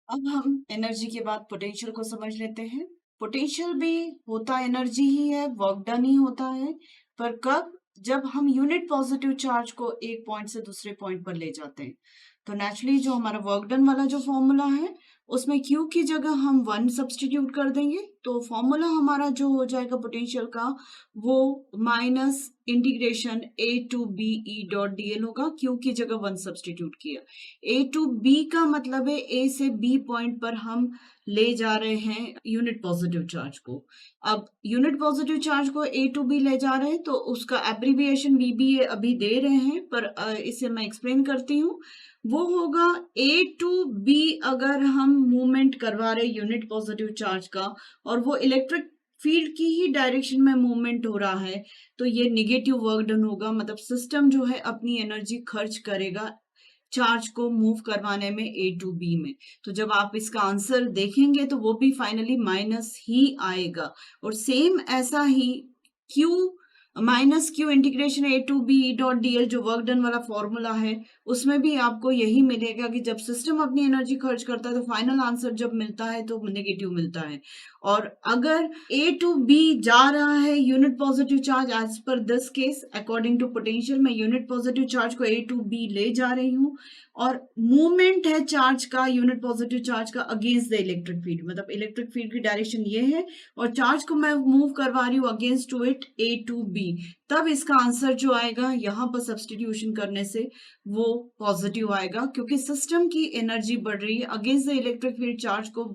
अब हम एनर्जी के बाद पोटेंशियल को समझ लेते हैं। पोटेंशियल भी होता एनर्जी ही है, वर्क डन ही होता है, पर कब? जब हम यूनिट पॉजिटिव चार्ज को एक पॉइंट से दूसरे पॉइंट पर ले जाते हैं। तो नेचुरली जो हमारा वर्क डन वाला जो फॉर्मूला है, उसमें Q की जगह हम 1 सब्स्टिट्यूट कर देंगे, तो फॉर्मूला हमारा जो हो जाएगा पोटेंशियल का, वो minus integration A to B E dot dl होगा। Q की जगह 1 सब्स्टिट्यूट किया। A टू B का मतलब है A से B पॉइंट पर हम ले जा रहे हैं यूनिट पॉजिटिव चार्ज को। अब यूनिट पॉजिटिव चार्ज को A टू B ले जा रहे हैं, तो उसका एब्रिविएशन VBA अभी दे रहे हैं, पर इसे मैं एक्सप्लेन करती हूँ। वो होगा A टू B। अगर हम मूवमेंट करवा रहे यूनिट पॉजिटिव चार्ज का, और वो इलेक्ट्रिक फील्ड की ही डायरेक्शन में मूवमेंट हो रहा है, तो ये निगेटिव वर्क डन होगा। मतलब सिस्टम जो है अपनी एनर्जी खर्च करेगा चार्ज को मूव करवाने में A टू B में। तो जब आप इसका आंसर देखेंगे तो वो भी फाइनली माइनस ही आएगा। और सेम ऐसा ही Q minus Q integration A to B dot dl जो वर्क डन वाला फॉर्मूला है, उसमें भी आपको यही मिलेगा कि जब सिस्टम अपनी एनर्जी खर्च करता है तो फाइनल आंसर जब मिलता है तो नेगेटिव मिलता है। और अगर A टू B जा रहा है unit positive charge, as per this case according to potential, मैं यूनिट पॉजिटिव चार्ज को A टू B ले जा रही हूँ, और मूवमेंट है चार्ज का, यूनिट पॉजिटिव चार्ज का अगेंस्ट द इलेक्ट्रिक फील्ड, मतलब इलेक्ट्रिक फील्ड की डायरेक्शन ये है, और चार्ज को मैं मूव करवा रही हूँ against to it A to B। तब इसका आंसर जो आएगा यहाँ पर सब्सटीट्यूशन करने से वो पॉजिटिव आएगा, क्योंकि सिस्टम की एनर्जी बढ़ रही है, against the electric field charge को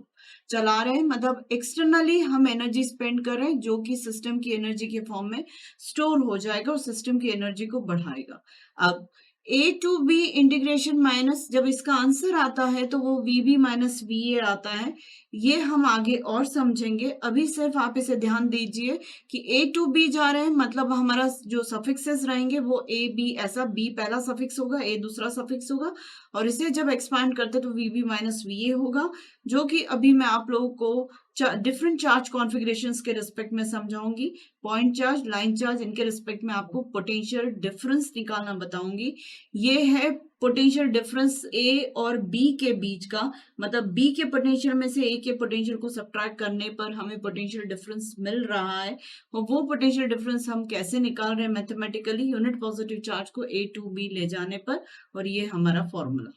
चला रहे हैं, मतलब एक्सटर्नली हम एनर्जी स्पेंड कर रहे हैं, जो कि सिस्टम की एनर्जी के फॉर्म में स्टोर हो जाएगा और सिस्टम की एनर्जी को बढ़ाएगा। अब A to B integration minus, जब इसका आंसर आता है तो वो VB माइनस VA आता है। ये हम आगे और समझेंगे, अभी सिर्फ आप इसे ध्यान दीजिए कि A टू B जा रहे हैं, मतलब हमारा जो सफिक्सेस रहेंगे वो A B, ऐसा B पहला सफिक्स होगा, A दूसरा सफिक्स होगा, और इसे जब एक्सपांड करते तो VB माइनस VA होगा, जो कि अभी मैं आप लोगों को डिफरेंट चार्ज कॉन्फ़िगरेशंस के रिस्पेक्ट में समझाऊंगी। पॉइंट चार्ज, लाइन चार्ज, इनके रिस्पेक्ट में आपको पोटेंशियल डिफरेंस निकालना बताऊंगी। ये है पोटेंशियल डिफरेंस A और B के बीच का, मतलब B के पोटेंशियल में से A के पोटेंशियल को सब्ट्रैक्ट करने पर हमें पोटेंशियल डिफरेंस मिल रहा है, और वो पोटेंशियल डिफरेंस हम कैसे निकाल रहे हैं मैथमेटिकली, यूनिट पॉजिटिव चार्ज को A टू B ले जाने पर, और ये हमारा फॉर्मूला।